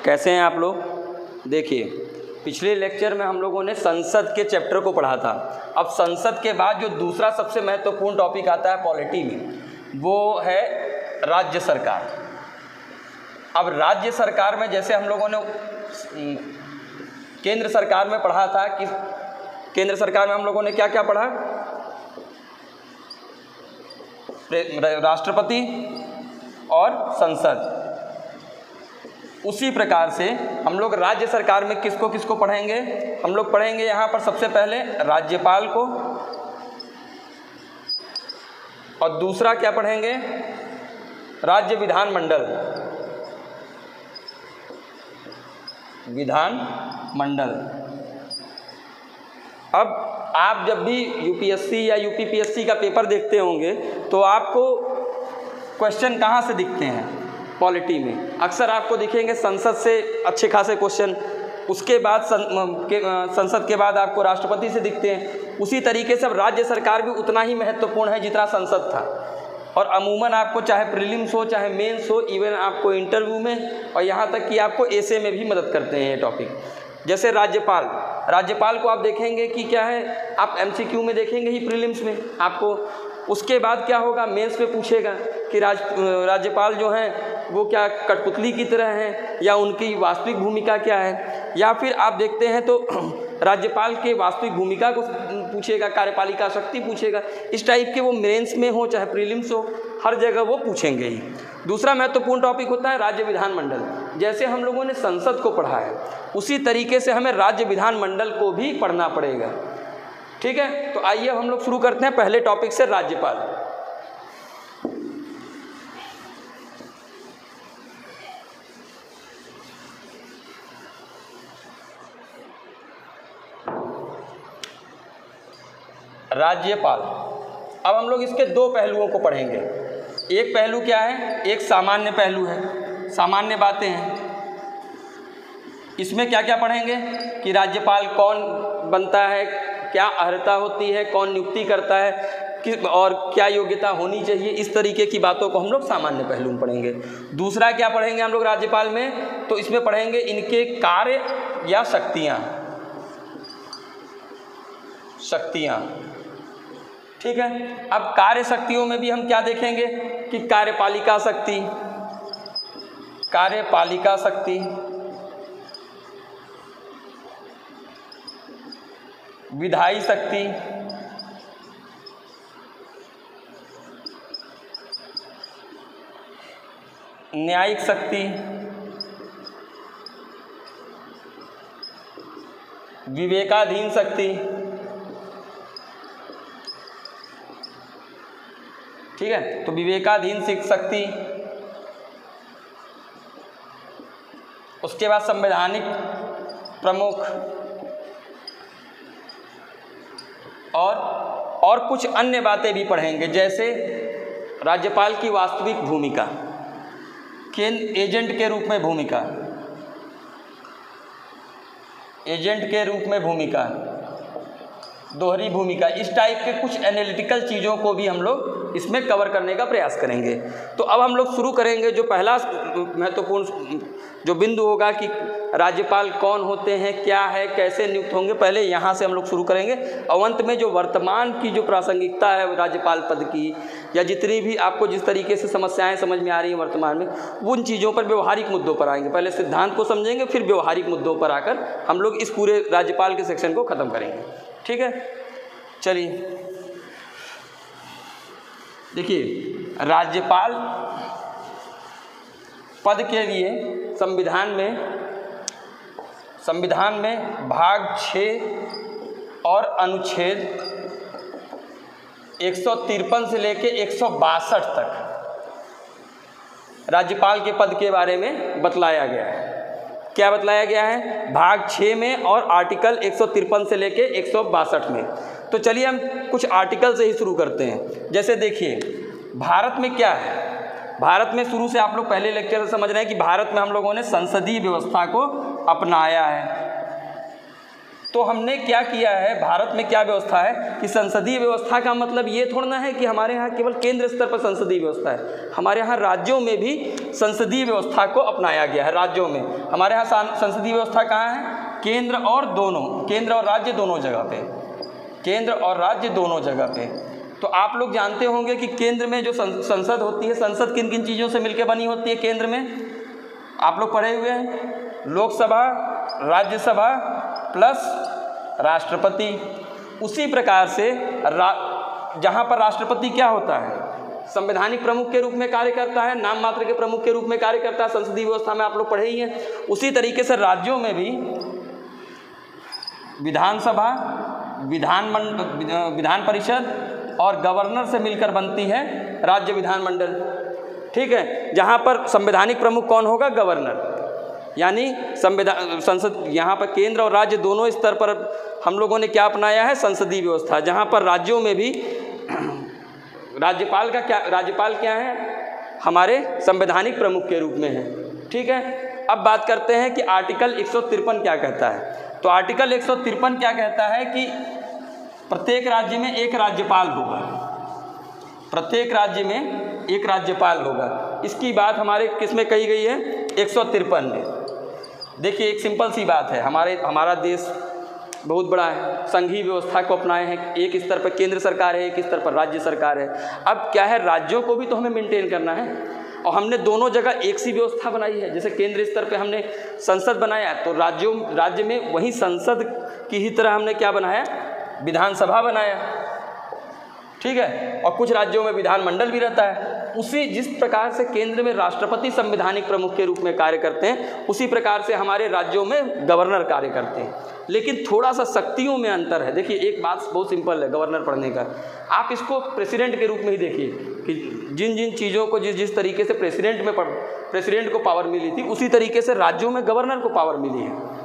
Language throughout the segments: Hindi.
कैसे हैं आप लोग? देखिए, पिछले लेक्चर में हम लोगों ने संसद के चैप्टर को पढ़ा था। अब संसद के बाद जो दूसरा सबसे महत्वपूर्ण टॉपिक आता है पॉलिटी में, वो है राज्य सरकार। अब राज्य सरकार में जैसे हम लोगों ने केंद्र सरकार में पढ़ा था कि केंद्र सरकार में हम लोगों ने क्या क्या पढ़ा? राष्ट्रपति और संसद। उसी प्रकार से हम लोग राज्य सरकार में किसको किसको पढ़ेंगे? हम लोग पढ़ेंगे यहाँ पर सबसे पहले राज्यपाल को, और दूसरा क्या पढ़ेंगे? राज्य विधानमंडल। विधानमंडल। अब आप जब भी यूपीएससी या यूपीपीएससी का पेपर देखते होंगे तो आपको क्वेश्चन कहाँ से दिखते हैं? पॉलिटी में अक्सर आपको दिखेंगे संसद से अच्छे खासे क्वेश्चन, उसके बाद संसद के बाद आपको राष्ट्रपति से दिखते हैं। उसी तरीके से अब राज्य सरकार भी उतना ही महत्वपूर्ण है जितना संसद था। और अमूमन आपको चाहे प्रीलिम्स हो चाहे मेंस हो, इवन आपको इंटरव्यू में और यहाँ तक कि आपको एसे में भी मदद करते हैं ये टॉपिक। जैसे राज्यपाल, राज्यपाल को आप देखेंगे कि क्या है, आप एमसीक्यू में देखेंगे ही प्रीलिम्स में आपको। उसके बाद क्या होगा, मेंस में पूछेगा कि राज्यपाल जो हैं वो क्या कठपुतली की तरह हैं या उनकी वास्तविक भूमिका क्या है, या फिर आप देखते हैं तो राज्यपाल के वास्तविक भूमिका को पूछेगा, कार्यपालिका शक्ति पूछेगा। इस टाइप के वो मेंस में हो चाहे प्रीलिम्स हो, हर जगह वो पूछेंगे ही। दूसरा महत्वपूर्ण टॉपिक होता है राज्य विधानमंडल। जैसे हम लोगों ने संसद को पढ़ा है उसी तरीके से हमें राज्य विधानमंडल को भी पढ़ना पड़ेगा। ठीक है, तो आइए हम लोग शुरू करते हैं पहले टॉपिक से, राज्यपाल। राज्यपाल। अब हम लोग इसके दो पहलुओं को पढ़ेंगे। एक पहलू क्या है? एक सामान्य पहलू है, सामान्य बातें हैं। इसमें क्या क्या पढ़ेंगे कि राज्यपाल कौन बनता है, क्या अर्हता होती है, कौन नियुक्ति करता है, और क्या योग्यता होनी चाहिए, इस तरीके की बातों को हम लोग सामान्य पहलू में पढ़ेंगे। दूसरा क्या पढ़ेंगे हम लोग राज्यपाल में? तो इसमें पढ़ेंगे इनके कार्य या शक्तियाँ। ठीक है, अब कार्य शक्तियों में भी हम क्या देखेंगे कि कार्यपालिका शक्ति, कार्यपालिका शक्ति, विधायी शक्ति, न्यायिक शक्ति, विवेकाधीन शक्ति। ठीक है, तो विवेकाधीन शक्ति, उसके बाद संवैधानिक प्रमुख, और कुछ अन्य बातें भी पढ़ेंगे। जैसे राज्यपाल की वास्तविक भूमिका, एजेंट के रूप में भूमिका, एजेंट के रूप में भूमिका, दोहरी भूमिका, इस टाइप के कुछ एनालिटिकल चीज़ों को भी हम लोग इसमें कवर करने का प्रयास करेंगे। तो अब हम लोग शुरू करेंगे। जो पहला महत्वपूर्ण जो बिंदु होगा कि राज्यपाल कौन होते हैं, क्या है, कैसे नियुक्त होंगे, पहले यहाँ से हम लोग शुरू करेंगे। और अंत में जो वर्तमान की जो प्रासंगिकता है राज्यपाल पद की, या जितनी भी आपको जिस तरीके से समस्याएं समझ में आ रही हैं वर्तमान में, उन चीज़ों पर, व्यवहारिक मुद्दों पर आएंगे। पहले सिद्धांत को समझेंगे, फिर व्यवहारिक मुद्दों पर आकर हम लोग इस पूरे राज्यपाल के सेक्शन को ख़त्म करेंगे। ठीक है, चलिए देखिए, राज्यपाल पद के लिए संविधान में भाग 6 और अनुच्छेद 153 से लेके 162 तक राज्यपाल के पद के बारे में बतलाया गया है। क्या बतलाया गया है? भाग 6 में और आर्टिकल 153 से लेके 162 में। तो चलिए हम कुछ आर्टिकल से ही शुरू करते हैं। जैसे देखिए, भारत में क्या है? भारत में शुरू से आप लोग पहले लेक्चर से समझ रहे हैं कि भारत में हम लोगों ने संसदीय व्यवस्था को अपनाया है। तो हमने क्या किया है, भारत में क्या व्यवस्था है कि संसदीय व्यवस्था का मतलब ये थोड़ा ना है कि हमारे यहाँ केवल केंद्र स्तर पर संसदीय व्यवस्था है, हमारे यहाँ राज्यों में भी संसदीय व्यवस्था को अपनाया गया है। राज्यों में हमारे यहाँ संसदीय व्यवस्था कहाँ है, केंद्र और राज्य दोनों जगह पे, केंद्र और राज्य दोनों जगह पे। तो आप लोग जानते होंगे कि केंद्र में जो संसद होती है, संसद किन किन चीज़ों से मिलकर बनी होती है केंद्र में, आप लोग पढ़े हुए हैं, लोकसभा, राज्यसभा प्लस राष्ट्रपति। उसी प्रकार से जहाँ पर राष्ट्रपति क्या होता है, संवैधानिक प्रमुख के रूप में कार्य करता है, नाम मात्र के प्रमुख के रूप में कार्य करता है, संसदीय व्यवस्था में आप लोग पढ़े ही हैं। उसी तरीके से राज्यों में भी विधानसभा, विधान परिषद और गवर्नर से मिलकर बनती है राज्य विधानमंडल। ठीक है, जहाँ पर संवैधानिक प्रमुख कौन होगा, गवर्नर, यानी संसद, यहाँ पर केंद्र और राज्य दोनों स्तर पर हम लोगों ने क्या अपनाया है, संसदीय व्यवस्था। जहाँ पर राज्यों में भी राज्यपाल क्या है, हमारे संवैधानिक प्रमुख के रूप में है। ठीक है, अब बात करते हैं कि आर्टिकल 153 क्या कहता है। तो आर्टिकल 153 क्या कहता है कि प्रत्येक राज्य में एक राज्यपाल होगा, प्रत्येक राज्य में एक राज्यपाल होगा। इसकी बात हमारे किस में कही गई है, 153 में। देखिए एक सिंपल सी बात है, हमारा देश बहुत बड़ा है, संघीय व्यवस्था को अपनाए हैं, एक स्तर पर केंद्र सरकार है, एक स्तर पर राज्य सरकार है। अब क्या है, राज्यों को भी तो हमें मेंटेन करना है, और हमने दोनों जगह एक सी व्यवस्था बनाई है। जैसे केंद्र स्तर पे हमने संसद बनाया, तो राज्य में वही संसद की ही तरह हमने क्या बनाया, विधानसभा बनाया। ठीक है, और कुछ राज्यों में विधानमंडल भी रहता है। उसी जिस प्रकार से केंद्र में राष्ट्रपति संवैधानिक प्रमुख के रूप में कार्य करते हैं, उसी प्रकार से हमारे राज्यों में गवर्नर कार्य करते हैं। लेकिन थोड़ा सा शक्तियों में अंतर है। देखिए एक बात बहुत सिंपल है गवर्नर पढ़ने का, आप इसको प्रेसिडेंट के रूप में ही देखिए कि जिन जिन चीज़ों को जिस तरीके से प्रेसिडेंट को पावर मिली थी, उसी तरीके से राज्यों में गवर्नर को पावर मिली है।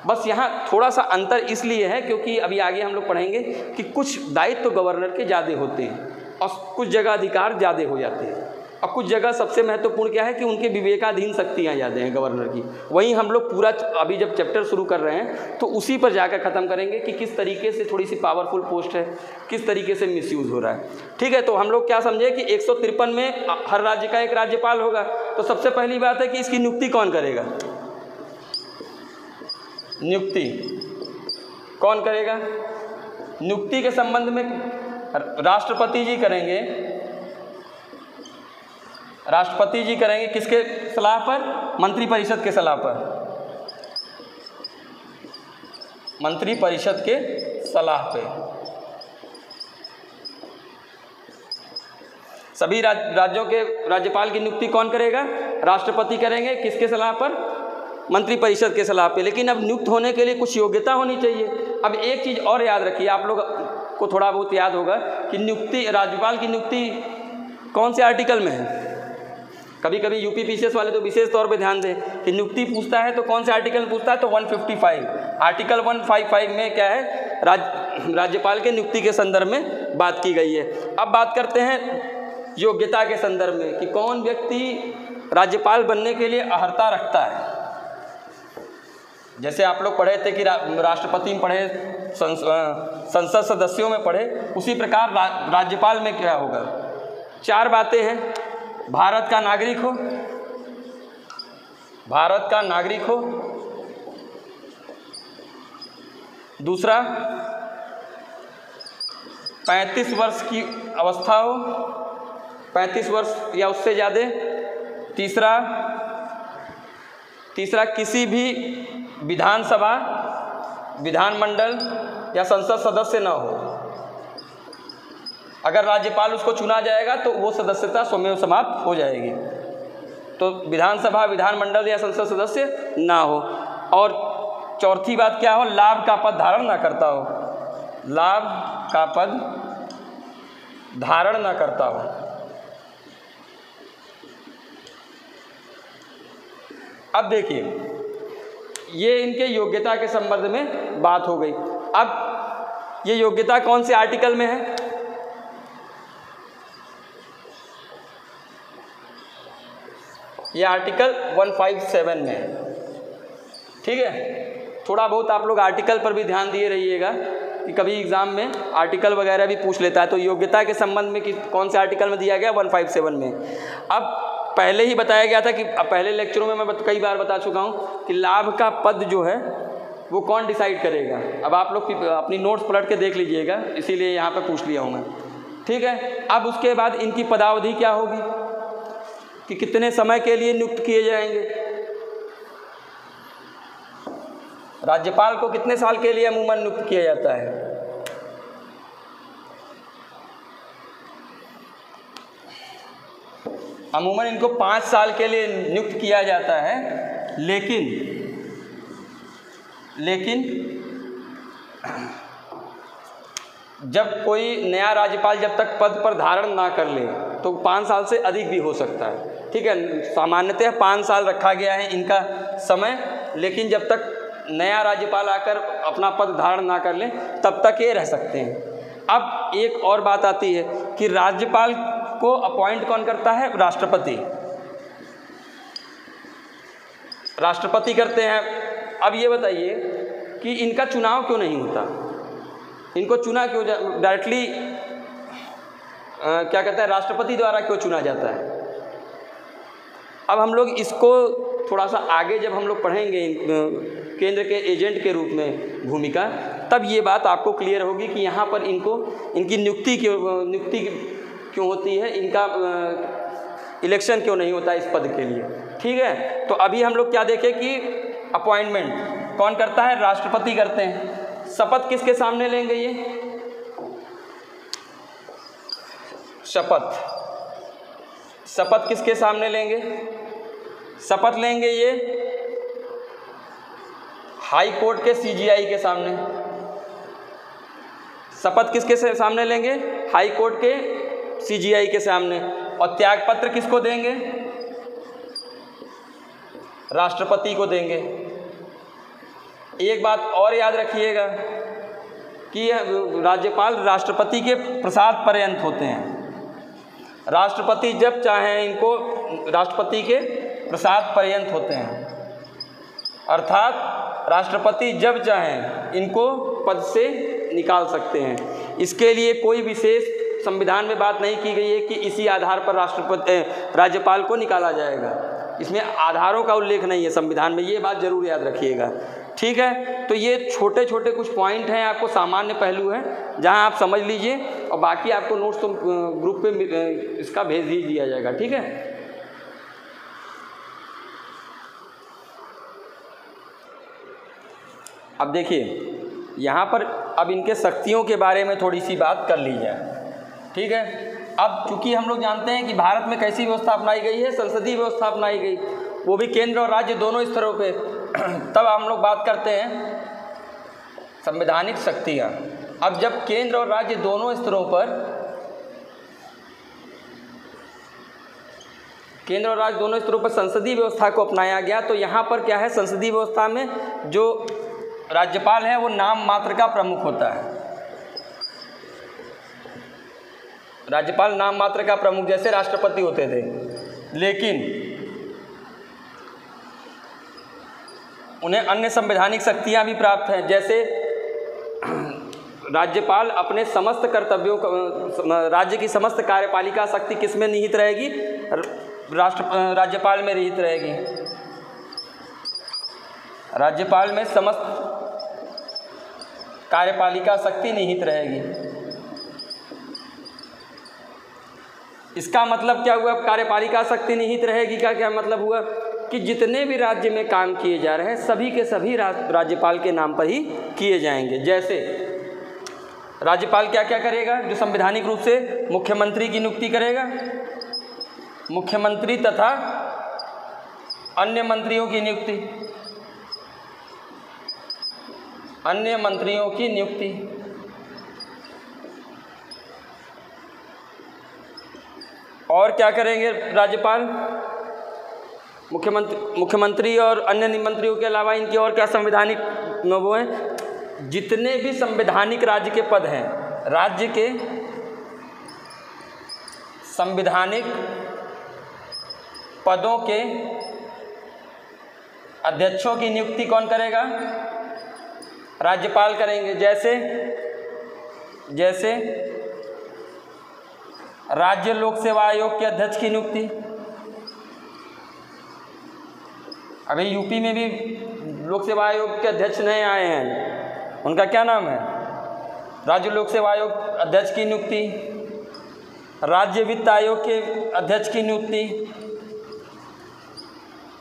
बस यहाँ थोड़ा सा अंतर इसलिए है क्योंकि अभी आगे हम लोग पढ़ेंगे कि कुछ दायित्व तो गवर्नर के ज़्यादा होते हैं और कुछ जगह अधिकार ज़्यादा हो जाते हैं, और कुछ जगह सबसे महत्वपूर्ण क्या है कि उनके विवेकाधीन शक्तियाँ ज़्यादा हैं गवर्नर की। वहीं हम लोग पूरा अभी जब चैप्टर शुरू कर रहे हैं तो उसी पर जाकर ख़त्म करेंगे कि किस तरीके से थोड़ी सी पावरफुल पोस्ट है, किस तरीके से मिसयूज़ हो रहा है। ठीक है, तो हम लोग क्या समझे कि 153 में हर राज्य का एक राज्यपाल होगा। तो सबसे पहली बात है कि इसकी नियुक्ति कौन करेगा, नियुक्ति कौन करेगा, नियुक्ति के संबंध में राष्ट्रपति जी करेंगे। राष्ट्रपति जी करेंगे किसके सलाह पर, मंत्रिपरिषद के सलाह पर, मंत्रिपरिषद के सलाह पे। सभी राज्यों के राज्यपाल की नियुक्ति कौन करेगा, राष्ट्रपति करेंगे, किसके सलाह पर, मंत्रिपरिषद के सलाह पे। लेकिन अब नियुक्त होने के लिए कुछ योग्यता होनी चाहिए। अब एक चीज़ और याद रखिए, आप लोग को थोड़ा बहुत याद होगा कि नियुक्ति, राज्यपाल की नियुक्ति कौन से आर्टिकल में है। कभी कभी यूपी पीसीएस वाले तो विशेष तौर पे ध्यान दें कि नियुक्ति पूछता है तो कौन से आर्टिकल में पूछता है, तो 155 आर्टिकल 155 में क्या है, राज्यपाल के नियुक्ति के संदर्भ में बात की गई है। अब बात करते हैं योग्यता के संदर्भ में कि कौन व्यक्ति राज्यपाल बनने के लिए अर्हता रखता है। जैसे आप लोग पढ़े थे कि राष्ट्रपति में पढ़े, संसद सदस्यों में पढ़े, उसी प्रकार राज्यपाल में क्या होगा, 4 बातें हैं। भारत का नागरिक हो, भारत का नागरिक हो, दूसरा 35 वर्ष की अवस्था हो, 35 वर्ष या उससे ज़्यादा। तीसरा किसी भी विधानसभा, विधानमंडल या संसद सदस्य न हो। अगर राज्यपाल उसको चुना जाएगा तो वो सदस्यता स्वयं समाप्त हो जाएगी। तो विधानसभा, विधानमंडल या संसद सदस्य ना हो। और चौथी बात क्या हो, लाभ का पद धारण ना करता हो, लाभ का पद धारण ना करता हो। अब देखिए, ये इनके योग्यता के संबंध में बात हो गई। अब ये योग्यता कौन से आर्टिकल में है, ये आर्टिकल 157 में है। ठीक है, थोड़ा बहुत आप लोग आर्टिकल पर भी ध्यान दिए रहिएगा कि कभी एग्ज़ाम में आर्टिकल वगैरह भी पूछ लेता है। तो योग्यता के संबंध में कि कौन से आर्टिकल में दिया गया 157 में। अब पहले ही बताया गया था कि पहले लेक्चरों में मैं कई बार बता चुका हूँ कि लाभ का पद जो है वो कौन डिसाइड करेगा। अब आप लोग अपनी नोट्स पलट के देख लीजिएगा, इसीलिए यहाँ पे पूछ लिया हूँ मैं, ठीक है। अब उसके बाद इनकी पदावधि क्या होगी कि कितने समय के लिए नियुक्त किए जाएंगे। राज्यपाल को कितने साल के लिए अमूमन नियुक्त किया जाता है? अमूमन इनको 5 साल के लिए नियुक्त किया जाता है, लेकिन जब कोई नया राज्यपाल जब तक पद पर धारण ना कर ले तो 5 साल से अधिक भी हो सकता है, ठीक है। सामान्यतः 5 साल रखा गया है इनका समय, लेकिन जब तक नया राज्यपाल आकर अपना पद धारण ना कर ले तब तक ये रह सकते हैं। अब एक और बात आती है कि राज्यपाल को अपॉइंट कौन करता है? राष्ट्रपति। राष्ट्रपति करते हैं। अब ये बताइए कि इनका चुनाव क्यों नहीं होता? इनको चुना क्यों डायरेक्टली क्या कहते हैं, राष्ट्रपति द्वारा क्यों चुना जाता है? अब हम लोग इसको थोड़ा सा आगे जब हम लोग पढ़ेंगे केंद्र के एजेंट के रूप में भूमिका, तब ये बात आपको क्लियर होगी कि यहाँ पर इनकी नियुक्ति क्यों होती है, इनका इलेक्शन क्यों नहीं होता इस पद के लिए, ठीक है। तो अभी हम लोग क्या देखें कि अपॉइंटमेंट कौन करता है? राष्ट्रपति करते हैं। शपथ किसके सामने लेंगे? ये शपथ किसके सामने लेंगे? शपथ लेंगे ये हाई कोर्ट के सीजीआई के सामने। शपथ किसके सामने लेंगे? हाई कोर्ट के सीजीआई के सामने। और त्यागपत्र किसको देंगे? राष्ट्रपति को देंगे। एक बात और याद रखिएगा कि राज्यपाल राष्ट्रपति के प्रसाद पर्यंत होते हैं। राष्ट्रपति जब चाहें इनको राष्ट्रपति के प्रसाद पर्यंत होते हैं, अर्थात राष्ट्रपति जब चाहें इनको पद से निकाल सकते हैं। इसके लिए कोई विशेष संविधान में बात नहीं की गई है कि इसी आधार पर राज्यपाल को निकाला जाएगा। इसमें आधारों का उल्लेख नहीं है संविधान में, ये बात जरूर याद रखिएगा, ठीक है। तो ये छोटे छोटे कुछ पॉइंट हैं, आपको सामान्य पहलू हैं जहां आप समझ लीजिए, और बाकी आपको नोट्स तो ग्रुप पे इसका भेज ही दिया जाएगा, ठीक है। अब देखिए यहाँ पर अब इनके शक्तियों के बारे में थोड़ी सी बात कर ली जाए, ठीक है। अब चूंकि हम लोग जानते हैं कि भारत में कैसी व्यवस्था अपनाई गई है, संसदीय व्यवस्था अपनाई गई, वो भी केंद्र और राज्य दोनों स्तरों पे। तब हम लोग बात करते हैं संवैधानिक शक्तियाँ। अब जब केंद्र और राज्य दोनों स्तरों पर, केंद्र और राज्य दोनों स्तरों पर संसदीय व्यवस्था को अपनाया गया, तो यहाँ पर क्या है, संसदीय व्यवस्था में जो राज्यपाल है वो नाम मात्र का प्रमुख होता है। राज्यपाल नाम मात्र का प्रमुख जैसे राष्ट्रपति होते थे, लेकिन उन्हें अन्य संवैधानिक शक्तियां भी प्राप्त हैं। जैसे राज्यपाल अपने समस्त कर्तव्यों राज्य की समस्त कार्यपालिका शक्ति किस में निहित रहेगी? राज्यपाल में निहित रहेगी। राज्यपाल में समस्त कार्यपालिका शक्ति निहित रहेगी। इसका मतलब क्या हुआ? कार्यपालिका शक्ति निहित रहेगी का क्या मतलब हुआ कि जितने भी राज्य में काम किए जा रहे हैं सभी के सभी राज्यपाल के नाम पर ही किए जाएंगे। जैसे राज्यपाल क्या क्या करेगा? जो संवैधानिक रूप से मुख्यमंत्री की नियुक्ति करेगा, मुख्यमंत्री तथा अन्य मंत्रियों की नियुक्ति, अन्य मंत्रियों की नियुक्ति, और क्या करेंगे राज्यपाल? मुख्यमंत्री और अन्य मंत्रियों के अलावा इनकी और क्या संवैधानिक वो हैं? जितने भी संवैधानिक राज्य के पद हैं, राज्य के संवैधानिक पदों के अध्यक्षों की नियुक्ति कौन करेगा? राज्यपाल करेंगे। जैसे जैसे राज्य लोक सेवा आयोग के अध्यक्ष की नियुक्ति। अभी यूपी में भी लोक सेवा आयोग के अध्यक्ष नए आए हैं, उनका क्या नाम है? राज्य लोक सेवा आयोग अध्यक्ष की नियुक्ति, राज्य वित्त आयोग के अध्यक्ष की नियुक्ति,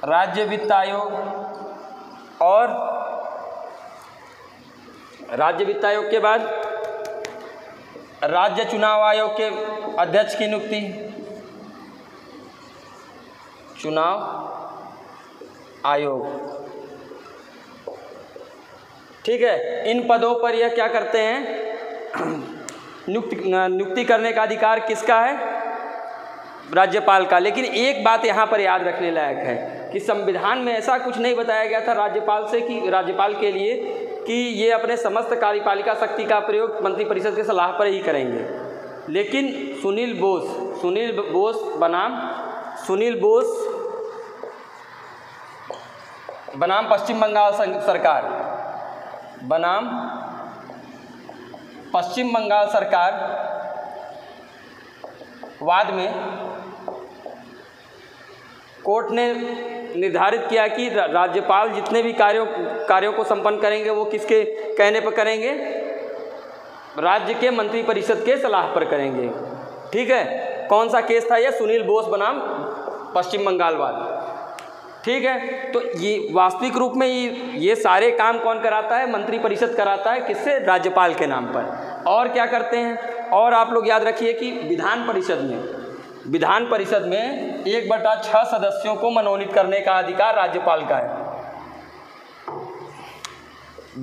राज्य वित्त आयोग और राज्य वित्त आयोग के बाद राज्य चुनाव आयोग के अध्यक्ष की नियुक्ति, चुनाव आयोग। ठीक है, इन पदों पर यह क्या करते हैं? नियुक्ति करने का अधिकार किसका है? राज्यपाल का। लेकिन एक बात यहाँ पर याद रखने लायक है कि संविधान में ऐसा कुछ नहीं बताया गया था राज्यपाल से कि राज्यपाल के लिए कि ये अपने समस्त कार्यपालिका शक्ति का प्रयोग मंत्रिपरिषद के सलाह पर ही करेंगे। लेकिन सुनील बोस बनाम पश्चिम बंगाल सरकार, बनाम पश्चिम बंगाल सरकार बाद में कोर्ट ने निर्धारित किया कि राज्यपाल जितने भी कार्यों को संपन्न करेंगे वो किसके कहने पर करेंगे? राज्य के मंत्रिपरिषद के सलाह पर करेंगे। ठीक है, कौन सा केस था यह? सुनील बोस बनाम पश्चिम बंगाल वाद। ठीक है, तो ये वास्तविक रूप में ये सारे काम कौन कराता है? मंत्रिपरिषद कराता है। किससे? राज्यपाल के नाम पर। और क्या करते हैं? और आप लोग याद रखिए कि विधान परिषद में 1/6 सदस्यों को मनोनीत करने का अधिकार राज्यपाल का है।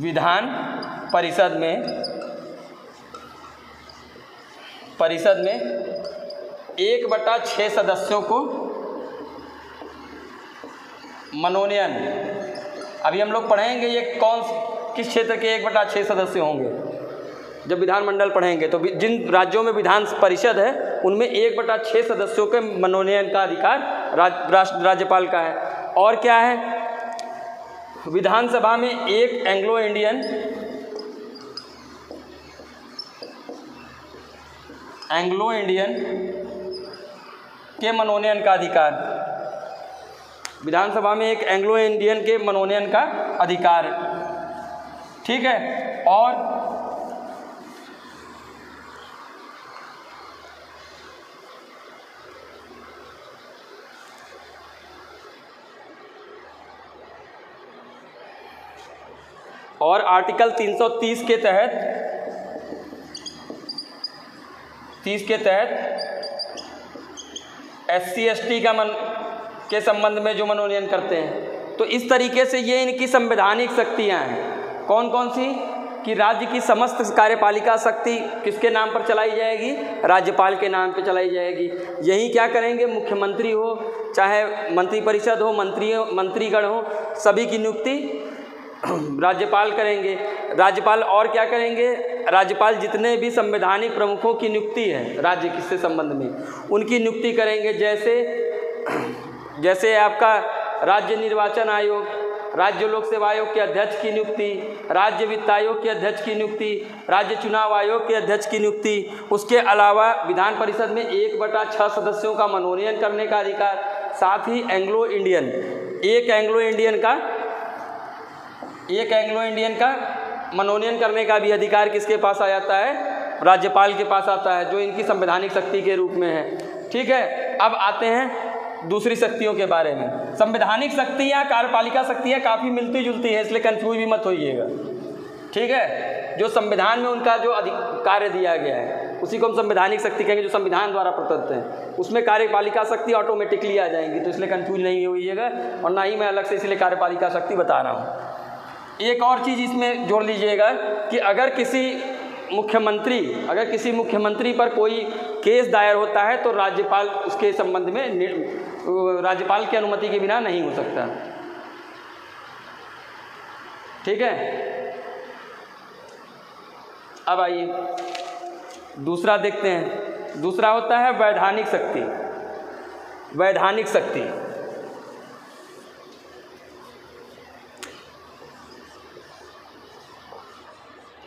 विधान परिषद में 1/6 सदस्यों को मनोनयन। अभी हम लोग पढ़ेंगे ये किस क्षेत्र के 1/6 सदस्य होंगे जब विधानमंडल पढ़ेंगे। तो जिन राज्यों में विधान परिषद है उनमें 1/6 सदस्यों के मनोनयन का अधिकार राज्यपाल का है। और क्या है? विधानसभा में एक एंग्लो इंडियन के मनोनयन का अधिकार। विधानसभा में एक एंग्लो इंडियन के मनोनयन का अधिकार। ठीक है, और आर्टिकल 330 के तहत SC/ST के संबंध में जो मनोनयन करते हैं। तो इस तरीके से ये इनकी संवैधानिक शक्तियाँ हैं। कौन कौन सी? कि राज्य की समस्त कार्यपालिका शक्ति किसके नाम पर चलाई जाएगी? राज्यपाल के नाम पर चलाई जाएगी। यही क्या करेंगे? मुख्यमंत्री हो, चाहे मंत्रिपरिषद हो, मंत्रीगण हो, सभी की नियुक्ति राज्यपाल करेंगे। राज्यपाल और क्या करेंगे? राज्यपाल जितने भी संवैधानिक प्रमुखों की नियुक्ति है राज्य के संबंध में, उनकी नियुक्ति करेंगे। जैसे आपका राज्य निर्वाचन आयोग, राज्य लोक सेवा आयोग के अध्यक्ष की नियुक्ति, राज्य वित्त आयोग के अध्यक्ष की नियुक्ति, राज्य चुनाव आयोग के अध्यक्ष की नियुक्ति। उसके अलावा विधान परिषद में 1/6 सदस्यों का मनोनयन करने का अधिकार। साथ ही एक एंग्लो इंडियन का मनोनयन करने का भी अधिकार किसके पास आ जाता है? राज्यपाल के पास आता है, जो इनकी संवैधानिक शक्ति के रूप में है। ठीक है, अब आते हैं दूसरी शक्तियों के बारे में। संवैधानिक शक्तियाँ, कार्यपालिका शक्तियाँ काफ़ी मिलती जुलती हैं, इसलिए कंफ्यूज भी मत होइएगा। ठीक है, जो संविधान में उनका जो कार्य दिया गया है उसी को हम संवैधानिक शक्ति कहेंगे, जो संविधान द्वारा प्रदत्त है। उसमें कार्यपालिका शक्ति ऑटोमेटिकली आ जाएंगी, तो इसलिए कंफ्यूज नहीं होइएगा, और ना ही मैं अलग से इसलिए कार्यपालिका शक्ति बता रहा हूँ। एक और चीज़ इसमें जोड़ लीजिएगा कि अगर किसी मुख्यमंत्री पर कोई केस दायर होता है तो राज्यपाल उसके संबंध में राज्यपाल की अनुमति के बिना नहीं हो सकता। ठीक है, अब आइए दूसरा देखते हैं। दूसरा होता है वैधानिक शक्ति।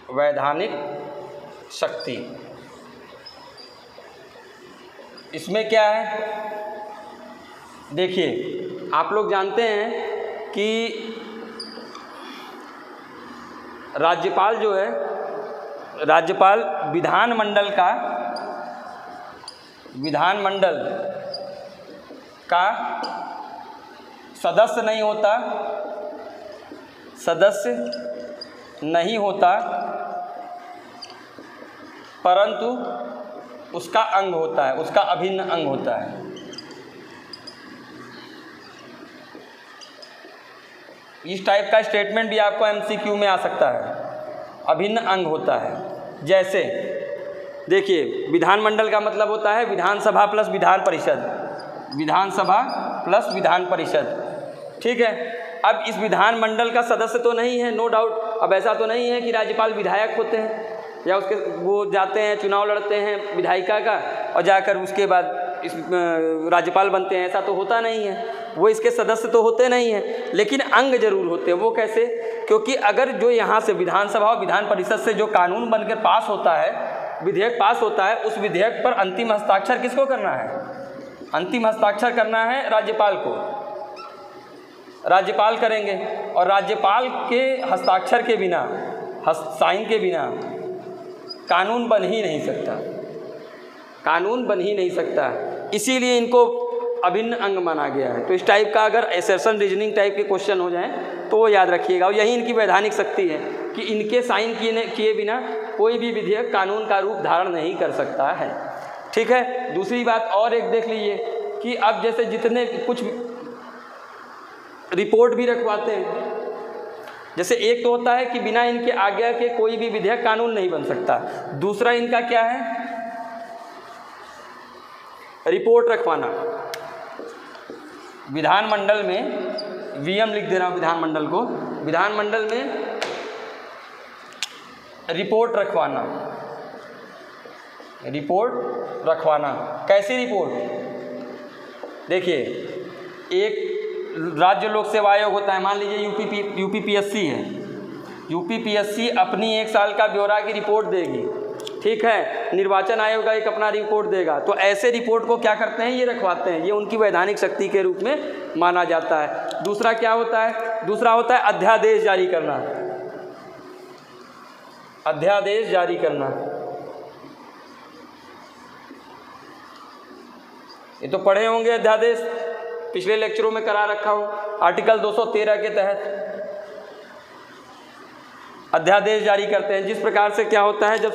वैधानिक शक्ति। इसमें क्या है, देखिए आप लोग जानते हैं कि राज्यपाल जो है, राज्यपाल विधानमंडल का सदस्य नहीं होता, परंतु उसका अंग होता है, उसका अभिन्न अंग होता है। इस टाइप का स्टेटमेंट भी आपको एमसीक्यू में आ सकता है, अभिन्न अंग होता है। जैसे देखिए, विधानमंडल का मतलब होता है विधानसभा प्लस विधान परिषद, विधानसभा प्लस विधान परिषद, ठीक है। अब इस विधानमंडल का सदस्य तो नहीं है, नो डाउट। अब ऐसा तो नहीं है कि राज्यपाल विधायक होते हैं या उसके वो जाते हैं चुनाव लड़ते हैं विधायिका का और जाकर उसके बाद इस राज्यपाल बनते हैं, ऐसा तो होता नहीं है। वो इसके सदस्य तो होते नहीं हैं, लेकिन अंग जरूर होते हैं। वो कैसे? क्योंकि अगर जो यहाँ से विधानसभा और विधान परिषद से जो कानून बनकर पास होता है, विधेयक पास होता है, उस विधेयक पर अंतिम हस्ताक्षर किसको करना है? अंतिम हस्ताक्षर करना है राज्यपाल को, राज्यपाल करेंगे। और राज्यपाल के हस्ताक्षर के बिना, साइन के बिना कानून बन ही नहीं सकता, कानून बन ही नहीं सकता। इसीलिए इनको अभिन्न अंग माना गया है। तो इस टाइप का अगर एसेशन रीजनिंग टाइप के क्वेश्चन हो जाएं तो वो याद रखिएगा। और यही इनकी वैधानिक शक्ति है कि इनके साइन किए बिना कोई भी विधेयक कानून का रूप धारण नहीं कर सकता है, ठीक है। दूसरी बात और एक देख लीजिए कि अब जैसे जितने कुछ रिपोर्ट भी रखवाते हैं, जैसे एक तो होता है कि बिना इनके आज्ञा के कोई भी विधेयक कानून नहीं बन सकता। दूसरा इनका क्या है? रिपोर्ट रखवाना। विधानमंडल में वीएम लिख दे रहा हूँ, विधानमंडल को, विधानमंडल में रिपोर्ट रखवाना, रिपोर्ट रखवाना। कैसी रिपोर्ट? देखिए, एक राज्य लोक सेवा आयोग होता है, मान लीजिए यूपीपीएससी है, यूपीपीएससी अपनी 1 साल का ब्यौरा की रिपोर्ट देगी, ठीक है। निर्वाचन आयोग का एक अपना रिपोर्ट देगा। तो ऐसे रिपोर्ट को क्या करते हैं? ये रखवाते हैं। ये उनकी वैधानिक शक्ति के रूप में माना जाता है। दूसरा क्या होता है? दूसरा होता है अध्यादेश जारी करना, अध्यादेश जारी करना। ये तो पढ़े होंगे अध्यादेश, पिछले लेक्चरों में करा रखा हूँ। आर्टिकल 213 के तहत अध्यादेश जारी करते हैं। जिस प्रकार से क्या होता है, जब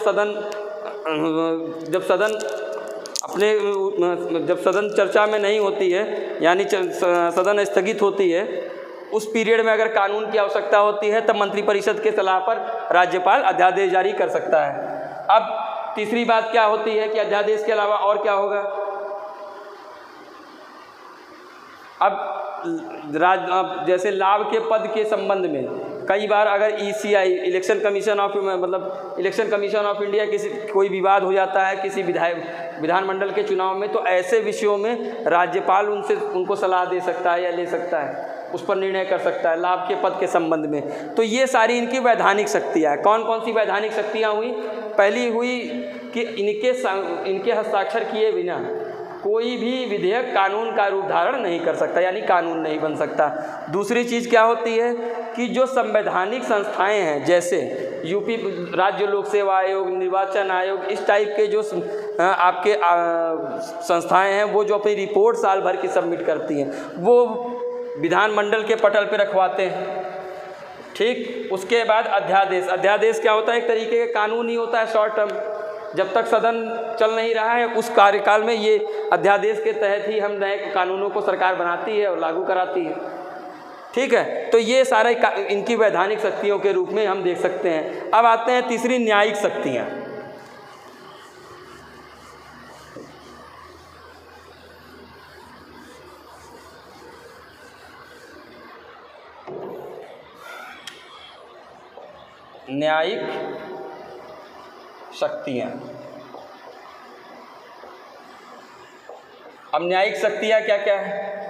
सदन चर्चा में नहीं होती है, यानी सदन स्थगित होती है, उस पीरियड में अगर कानून की आवश्यकता होती है तब मंत्रिपरिषद के सलाह पर राज्यपाल अध्यादेश जारी कर सकता है। अब तीसरी बात क्या होती है कि अध्यादेश के अलावा और क्या होगा? अब जैसे लाभ के पद के संबंध में कई बार अगर ECI election commission of India किसी कोई विवाद हो जाता है किसी विधानमंडल के चुनाव में, तो ऐसे विषयों में राज्यपाल उनको सलाह दे सकता है या ले सकता है, उस पर निर्णय कर सकता है लाभ के पद के संबंध में। तो ये सारी इनकी वैधानिक शक्तियाँ। कौन कौन सी वैधानिक शक्तियाँ हुई? पहली हुई कि इनके हस्ताक्षर किए बिना कोई भी विधेयक कानून का रूप धारण नहीं कर सकता, यानी कानून नहीं बन सकता। दूसरी चीज़ क्या होती है कि जो संवैधानिक संस्थाएं हैं, जैसे यूपी राज्य लोक सेवा आयोग, निर्वाचन आयोग, इस टाइप के जो आपके संस्थाएं हैं, वो जो अपनी रिपोर्ट साल भर की सबमिट करती हैं, वो विधानमंडल के पटल पे रखवाते हैं, ठीक। उसके बाद अध्यादेश। अध्यादेश क्या होता है? एक तरीके का कानून ही होता है, शॉर्ट टर्म। जब तक सदन चल नहीं रहा है उस कार्यकाल में ये अध्यादेश के तहत ही हम नए कानूनों को सरकार बनाती है और लागू कराती है, ठीक है। तो ये सारे इनकी वैधानिक शक्तियों के रूप में हम देख सकते हैं। अब आते हैं तीसरी, न्यायिक शक्तियाँ। न्यायिक शक्तियाँ। अब न्यायिक शक्तियाँ क्या क्या है?